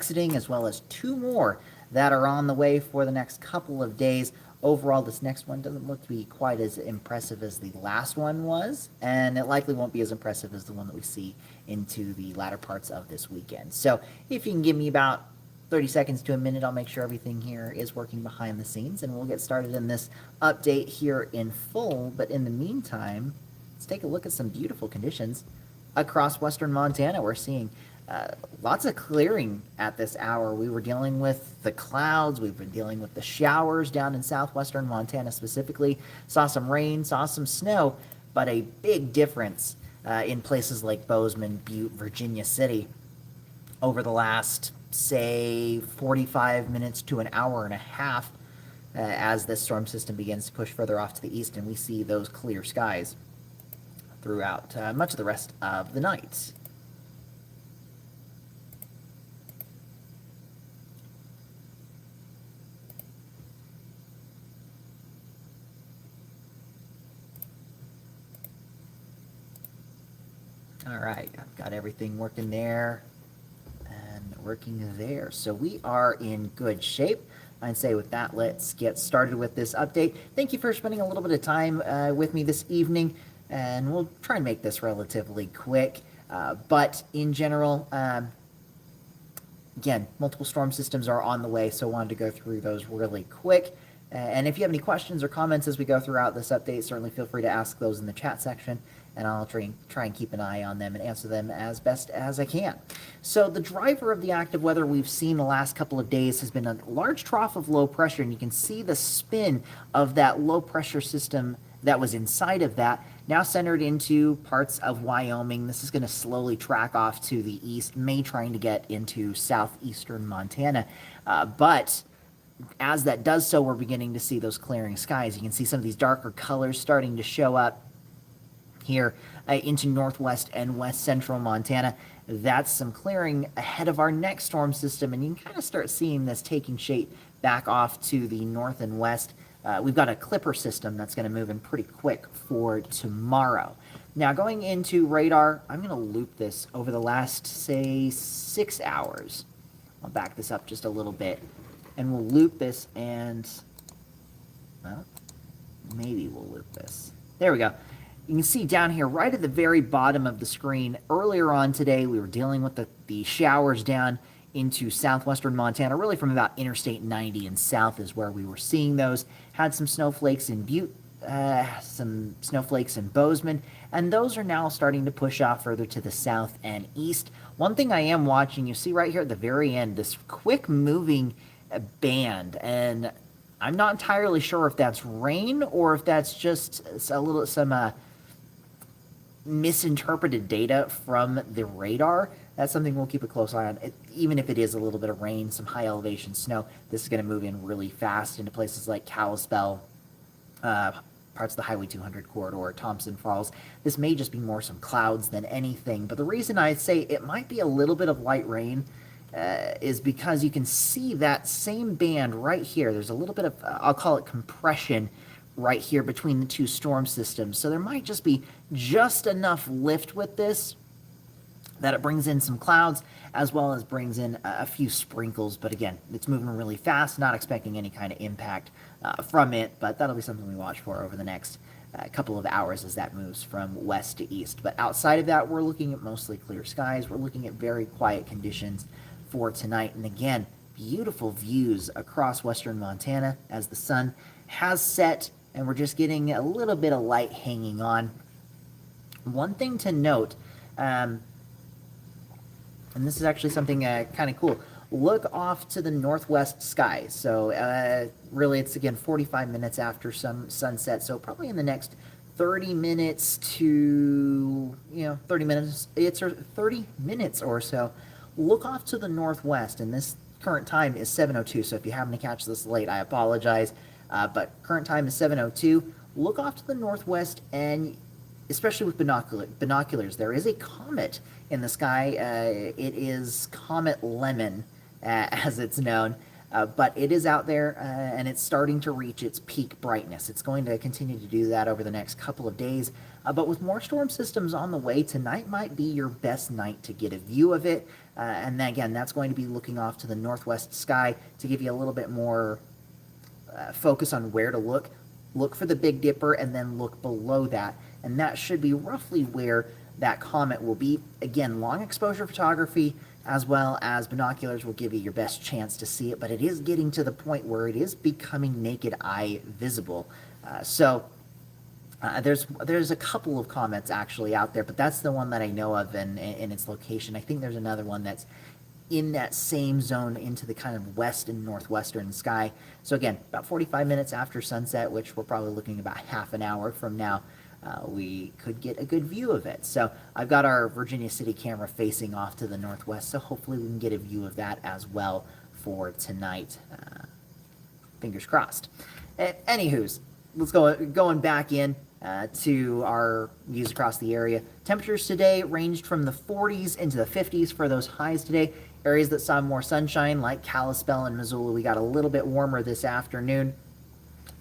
exiting, as well as 2 more that are on the way for the next couple of days. Overall, this next one doesn't look to be quite as impressive as the last one was, and it likely won't be as impressive as the one that we see into the latter parts of this weekend. So if you can give me about 30 seconds to a minute, I'll make sure everything here is working behind the scenes, and we'll get started in this update here in full. But in the meantime, let's take a look at some beautiful conditions across western Montana. We're seeing lots of clearing at this hour. We were dealing with the clouds. We've been dealing with the showers down in southwestern Montana specifically. Saw some rain, saw some snow, but a big difference in places like Bozeman, Butte, Virginia City over the last, say, 45 minutes to an hour and a half as this storm system begins to push further off to the east, and we see those clear skies throughout much of the rest of the night. All right, I've got everything working there and working there. So we are in good shape. I'd say with that, let's get started with this update. Thank you for spending a little bit of time with me this evening, and we'll try and make this relatively quick. But in general, again, multiple storm systems are on the way, so I wanted to go through those really quick. And if you have any questions or comments as we go throughout this update, certainly feel free to ask those in the chat section, and I'll try and keep an eye on them and answer them as best as I can. So the driver of the active weather we've seen the last couple of days has been a large trough of low pressure, and you can see the spin of that low pressure system that was inside of that, now centered into parts of Wyoming. This is going to slowly track off to the east, trying to get into southeastern Montana, but as that does so, we're beginning to see those clearing skies. You can see some of these darker colors starting to show up here into northwest and west central Montana. That's some clearing ahead of our next storm system, and you can kind of start seeing this taking shape back off to the north and west. We've got a clipper system that's going to move in pretty quick for tomorrow. Now, going into radar, I'm going to loop this over the last, say, 6 hours. I'll back this up just a little bit, and we'll loop this, and, well, maybe we'll loop this. There we go. You can see down here, right at the very bottom of the screen, earlier on today, we were dealing with the showers down into southwestern Montana, really from about Interstate 90 and south is where we were seeing those. Had some snowflakes in Butte, some snowflakes in Bozeman, and those are now starting to push off further to the south and east. One thing I am watching, you see right here at the very end, this quick moving band, and I'm not entirely sure if that's rain or if that's just some misinterpreted data from the radar. That's something we'll keep a close eye on. Even if it is a little bit of rain, some high elevation snow, this is going to move in really fast into places like Kalispell, parts of the Highway 200 corridor, Thompson Falls. This may just be more some clouds than anything, but the reason I say it might be a little bit of light rain is because you can see that same band right here. There's a little bit of, I'll call it compression, right here between the two storm systems. So there might just be just enough lift with this that it brings in some clouds, as well as brings in a few sprinkles. But again, it's moving really fast, not expecting any kind of impact from it, but that'll be something we watch for over the next couple of hours as that moves from west to east. But outside of that, we're looking at mostly clear skies. We're looking at very quiet conditions for tonight. And again, beautiful views across western Montana as the sun has set, and we're just getting a little bit of light hanging on. One thing to note, and this is actually something kind of cool, look off to the northwest sky. So really it's, again, 45 minutes after sunset, so probably in the next 30 minutes to, 30 minutes or so, look off to the northwest, and this current time is 7:02, so if you happen to catch this late, I apologize, but current time is 7:02. Look off to the northwest, and especially with binoculars, there is a comet in the sky. It is Comet Lemon, as it's known, but it is out there, and it's starting to reach its peak brightness. It's going to continue to do that over the next couple of days. But with more storm systems on the way, tonight might be your best night to get a view of it. And then again, that's going to be looking off to the northwest sky to give you a little bit more focus on where to look. Look for the Big Dipper and then look below that. And that should be roughly where that comet will be. Again, long exposure photography as well as binoculars will give you your best chance to see it, but it is getting to the point where it is becoming naked eye visible. There's a couple of comets actually out there, but that's the one that I know of in its location. I think there's another one that's in that same zone into the kind of west and northwestern sky. So again, about 45 minutes after sunset, which we're probably looking about half an hour from now, we could get a good view of it. So I've got our Virginia City camera facing off to the northwest, so hopefully we can get a view of that as well for tonight. Fingers crossed. Anywho's, let's going back in to our views across the area. Temperatures today ranged from the 40s into the 50s for those highs today. Areas that saw more sunshine, like Kalispell and Missoula, we got a little bit warmer this afternoon.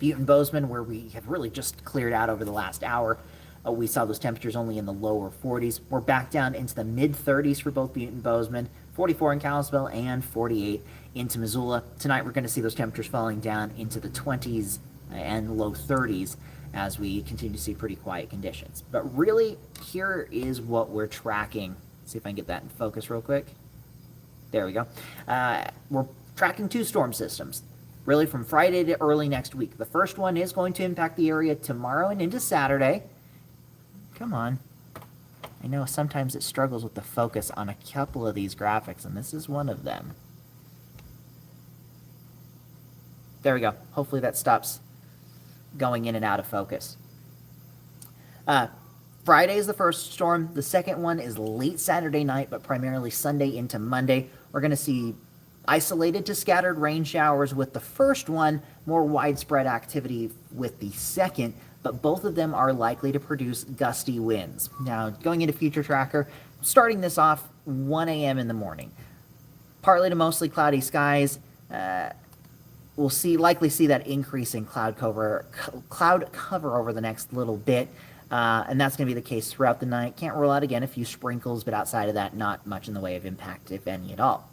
Butte and Bozeman, where we have really just cleared out over the last hour, we saw those temperatures only in the lower 40s. We're back down into the mid-30s for both Butte and Bozeman, 44 in Kalispell, and 48 into Missoula. Tonight we're going to see those temperatures falling down into the 20s and low 30s as we continue to see pretty quiet conditions. But really, here is what we're tracking. Let's see if I can get that in focus real quick. There we go. We're tracking two storm systems, really from Friday to early next week. The first one is going to impact the area tomorrow and into Saturday. Come on. I know sometimes it struggles with the focus on a couple of these graphics, and this is one of them. There we go. Hopefully that stops going in and out of focus. Friday is the first storm. The second one is late Saturday night, but primarily Sunday into Monday. We're going to see isolated to scattered rain showers with the first one, more widespread activity with the second, but both of them are likely to produce gusty winds. Now, going into Future Tracker, starting this off 1 a.m. in the morning. Partly to mostly cloudy skies. We'll likely see that increase in cloud cover over the next little bit, and that's going to be the case throughout the night. Can't rule out, again, a few sprinkles, but outside of that, not much in the way of impact, if any at all.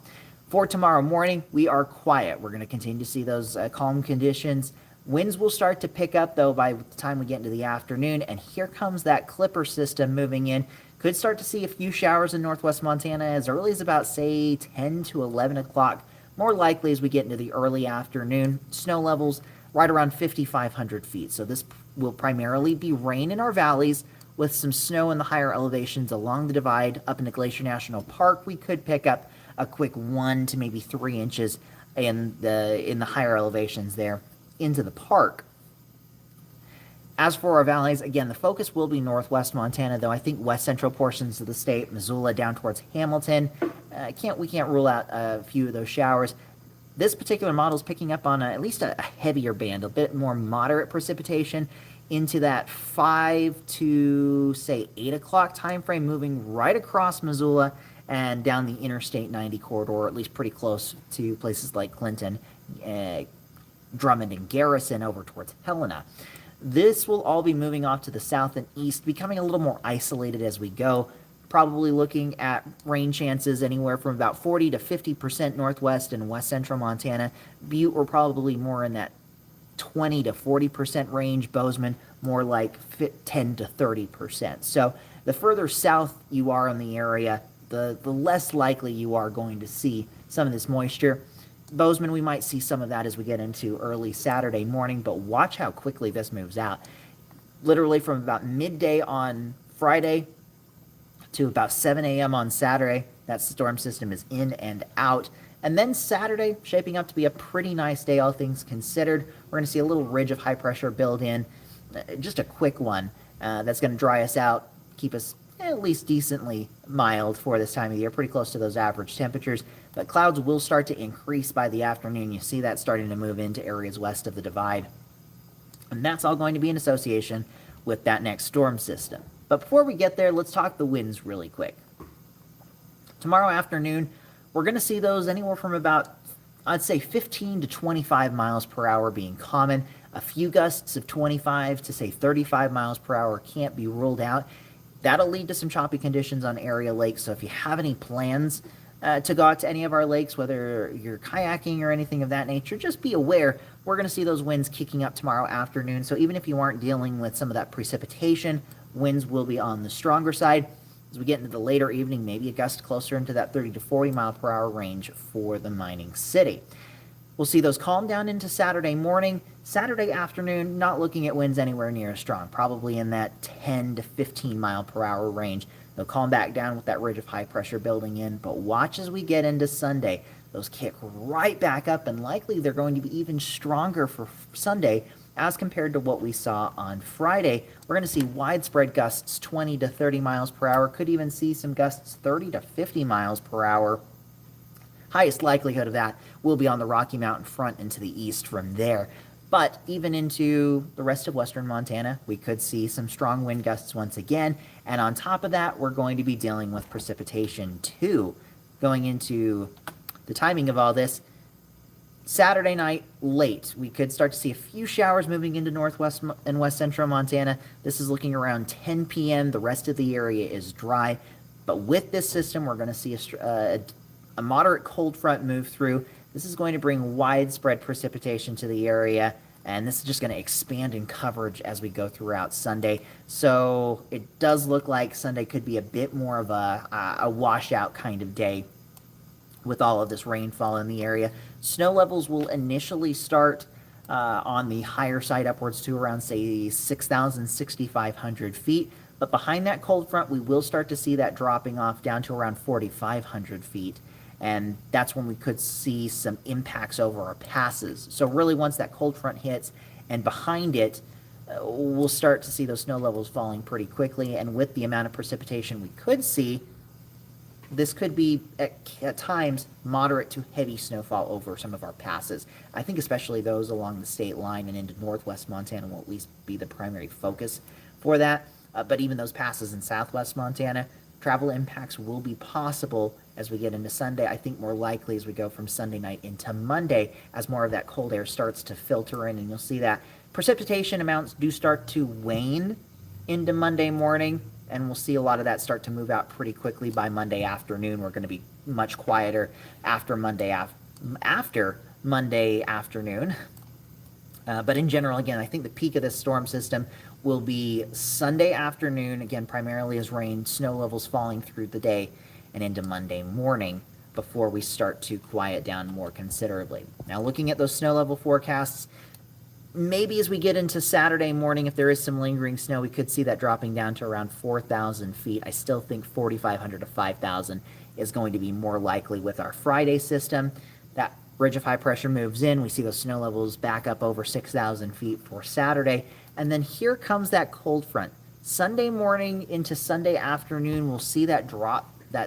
For tomorrow morning, we are quiet. We're going to continue to see those calm conditions. Winds will start to pick up, though, by the time we get into the afternoon, and here comes that Clipper system moving in. Could start to see a few showers in northwest Montana as early as about, say, 10 to 11 o'clock. More likely as we get into the early afternoon. Snow levels right around 5,500 feet. So this will primarily be rain in our valleys with some snow in the higher elevations along the divide. Up into Glacier National Park, we could pick up a quick 1 to maybe 3 inches in the higher elevations there into the park. As for our valleys, again, the focus will be northwest Montana, though I think west central portions of the state, Missoula down towards Hamilton. We can't rule out a few of those showers. This particular model is picking up on at least a heavier band, a bit more moderate precipitation into that 5 to, say, 8 o'clock time frame, moving right across Missoula and down the Interstate 90 corridor, or at least pretty close to places like Clinton, Drummond, and Garrison over towards Helena. This will all be moving off to the south and east, becoming a little more isolated as we go. Probably looking at rain chances anywhere from about 40 to 50% northwest and west central Montana. Butte, we're probably more in that 20 to 40% range. Bozeman, more like 10 to 30%. So the further south you are in the area, the less likely you are going to see some of this moisture. Bozeman, we might see some of that as we get into early Saturday morning, but watch how quickly this moves out. Literally from about midday on Friday to about 7 a.m. on Saturday, that storm system is in and out. And then Saturday, shaping up to be a pretty nice day, all things considered. We're going to see a little ridge of high pressure build in, just a quick one that's going to dry us out, keep us at least decently mild for this time of year, pretty close to those average temperatures. But clouds will start to increase by the afternoon. You see that starting to move into areas west of the divide. And that's all going to be in association with that next storm system. But before we get there, let's talk the winds really quick. Tomorrow afternoon, we're going to see those anywhere from about, I'd say, 15 to 25 miles per hour being common. A few gusts of 25 to say 35 miles per hour can't be ruled out. That'll lead to some choppy conditions on area lakes. So if you have any plans to go out to any of our lakes, whether you're kayaking or anything of that nature, just be aware we're going to see those winds kicking up tomorrow afternoon. So even if you aren't dealing with some of that precipitation, winds will be on the stronger side. As we get into the later evening, maybe a gust closer into that 30 to 40 mile per hour range for the mining city. We'll see those calm down into Saturday morning. Saturday afternoon, not looking at winds anywhere near as strong, probably in that 10 to 15 mile per hour range. They'll calm back down with that ridge of high pressure building in, but watch as we get into Sunday. Those kick right back up, and likely they're going to be even stronger for Sunday as compared to what we saw on Friday. We're going to see widespread gusts 20 to 30 miles per hour, could even see some gusts 30 to 50 miles per hour. Highest likelihood of that will be on the Rocky Mountain front and to the east from there. But even into the rest of western Montana, we could see some strong wind gusts once again. And on top of that, we're going to be dealing with precipitation too. Going into the timing of all this, Saturday night late, we could start to see a few showers moving into northwest and west central Montana. This is looking around 10 p.m. The rest of the area is dry. But with this system, we're going to see a moderate cold front move through. This is going to bring widespread precipitation to the area, and this is just going to expand in coverage as we go throughout Sunday. So it does look like Sunday could be a bit more of a washout kind of day with all of this rainfall in the area. Snow levels will initially start on the higher side upwards to around, say, 6,000, 6,500 feet. But behind that cold front, we will start to see that dropping off down to around 4,500 feet. And that's when we could see some impacts over our passes. So really, once that cold front hits and behind it, we'll start to see those snow levels falling pretty quickly. And with the amount of precipitation we could see, this could be at times moderate to heavy snowfall over some of our passes. I think especially those along the state line and into northwest Montana will at least be the primary focus for that. But even those passes in southwest Montana, travel impacts will be possible as we get into Sunday. I think more likely as we go from Sunday night into Monday, as more of that cold air starts to filter in, and you'll see that precipitation amounts do start to wane into Monday morning, and we'll see a lot of that start to move out pretty quickly by Monday afternoon. We're going to be much quieter after Monday afternoon. But in general, again, I think the peak of this storm system will be Sunday afternoon, again, primarily as rain, snow levels falling through the day and into Monday morning before we start to quiet down more considerably. Now, looking at those snow level forecasts, maybe as we get into Saturday morning, if there is some lingering snow, we could see that dropping down to around 4,000 feet. I still think 4,500 to 5,000 is going to be more likely with our Friday system. That ridge of high pressure moves in. We see those snow levels back up over 6,000 feet for Saturday. And then here comes that cold front. Sunday morning into Sunday afternoon, we'll see that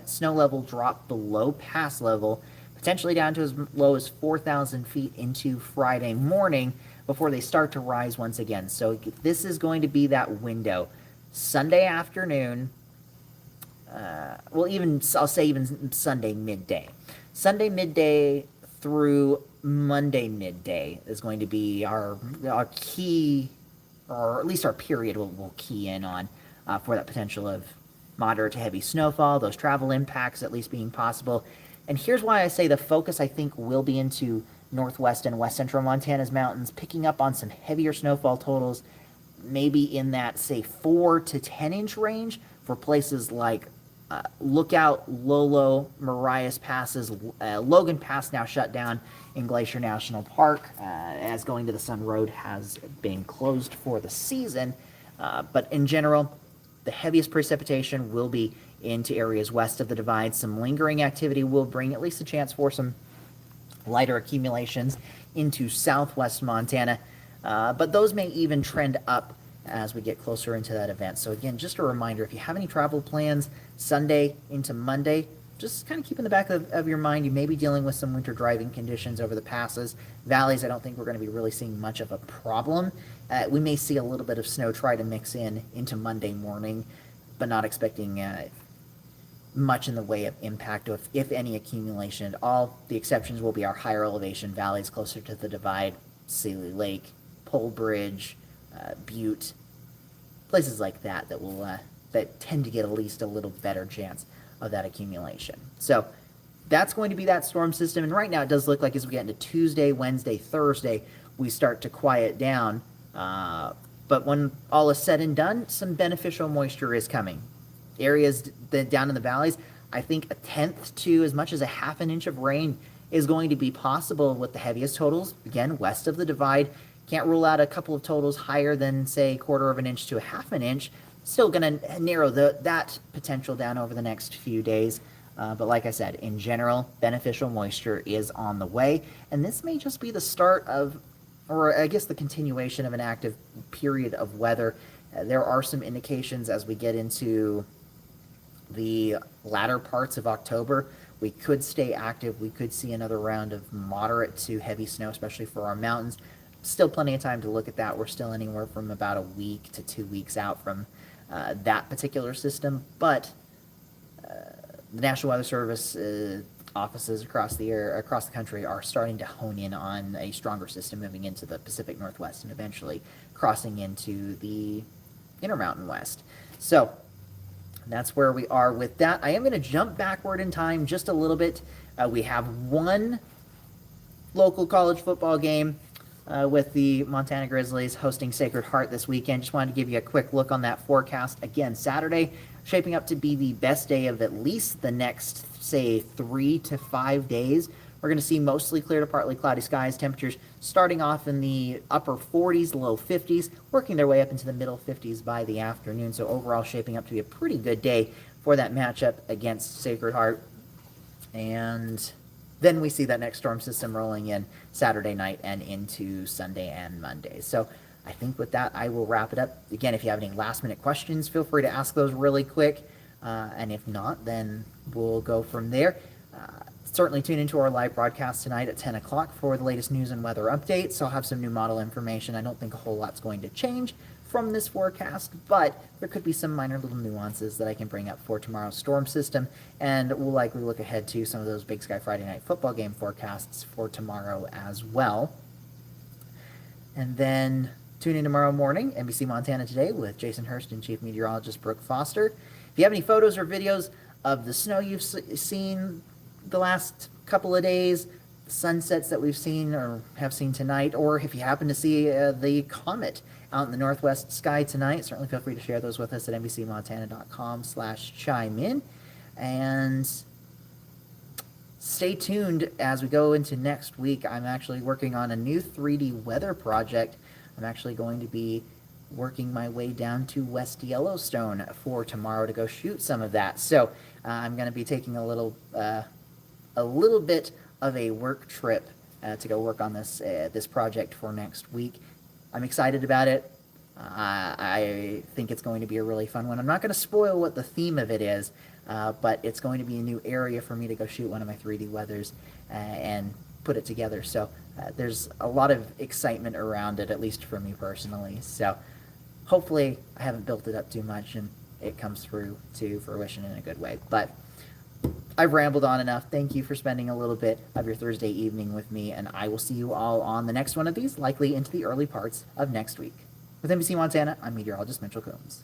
snow level drop below pass level, potentially down to as low as 4,000 feet into Friday morning before they start to rise once again. So this is going to be that window. Sunday afternoon, I'll say even Sunday midday. Sunday midday through Monday midday is going to be our key, or at least our period we'll key in on for that potential of moderate to heavy snowfall, those travel impacts at least being possible. And here's why I say the focus, I think, will be into northwest and west central Montana's mountains, picking up on some heavier snowfall totals, maybe in that, say, 4 to 10 inch range for places like Lookout, Lolo, Marias Passes. Logan Pass now shut down in Glacier National Park, as Going to the Sun Road has been closed for the season. But in general, the heaviest precipitation will be into areas west of the divide. Some lingering activity will bring at least a chance for some lighter accumulations into southwest Montana, but those may even trend up as we get closer into that event. So again, just a reminder, if you have any travel plans Sunday into Monday, just kind of keep in the back of your mind, you may be dealing with some winter driving conditions over the passes. Valleys, I don't think we're going to be really seeing much of a problem. We may see a little bit of snow try to mix into Monday morning, but not expecting much in the way of impact, or if any accumulation at all. The exceptions will be our higher elevation valleys closer to the divide, Sealy Lake, Toll Bridge, Butte, places like that that will that tend to get at least a little better chance of that accumulation. So that's going to be that storm system. And right now it does look like as we get into Tuesday, Wednesday, Thursday, we start to quiet down. But when all is said and done, some beneficial moisture is coming. Areas down in the valleys, I think a tenth to as much as a half an inch of rain is going to be possible with the heaviest totals. Again, west of the divide. Can't rule out a couple of totals higher than, say, 1/4 of an inch to a half an inch. Still going to narrow that potential down over the next few days. But like I said, in general, beneficial moisture is on the way. And this may just be the start of, or I guess the continuation of an active period of weather. There are some indications as we get into the latter parts of October. We could stay active. We could see another round of moderate to heavy snow, especially for our mountains. Still plenty of time to look at that. We're still anywhere from about a week to 2 weeks out from that particular system. But the National Weather Service offices across the country are starting to hone in on a stronger system moving into the Pacific Northwest and eventually crossing into the Intermountain West. So that's where we are with that. I am going to jump backward in time just a little bit. We have one local college football game with the Montana Grizzlies hosting Sacred Heart this weekend. Just wanted to give you a quick look on that forecast. Again, Saturday shaping up to be the best day of at least the next, say, 3 to 5 days. We're going to see mostly clear to partly cloudy skies. Temperatures starting off in the upper 40s, low 50s, working their way up into the middle 50s by the afternoon. So overall shaping up to be a pretty good day for that matchup against Sacred Heart. And then we see that next storm system rolling in Saturday night and into Sunday and Monday. So I think with that, I will wrap it up. Again, if you have any last-minute questions, feel free to ask those really quick. And if not, then we'll go from there. Certainly tune into our live broadcast tonight at 10 o'clock for the latest news and weather updates. I'll have some new model information. I don't think a whole lot's going to change from this forecast, but there could be some minor little nuances that I can bring up for tomorrow's storm system. And we'll likely look ahead to some of those Big Sky Friday night football game forecasts for tomorrow as well. And then tune in tomorrow morning, NBC Montana Today with Jason Hurst and Chief Meteorologist Brooke Foster. If you have any photos or videos of the snow you've seen the last couple of days, sunsets that we've seen or have seen tonight, or if you happen to see the comet out in the northwest sky tonight, certainly feel free to share those with us at nbcmontana.com/chime-in. And stay tuned as we go into next week. I'm actually working on a new 3D weather project. I'm actually going to be working my way down to West Yellowstone for tomorrow to go shoot some of that. So I'm going to be taking a little bit of a work trip to go work on this project for next week. I'm excited about it. I think it's going to be a really fun one. I'm not going to spoil what the theme of it is, but it's going to be a new area for me to go shoot one of my 3D weathers and put it together. So there's a lot of excitement around it, at least for me personally. So hopefully I haven't built it up too much and it comes through to fruition in a good way. But I've rambled on enough. Thank you for spending a little bit of your Thursday evening with me, and I will see you all on the next one of these, likely into the early parts of next week. With NBC Montana, I'm meteorologist Mitchell Combs.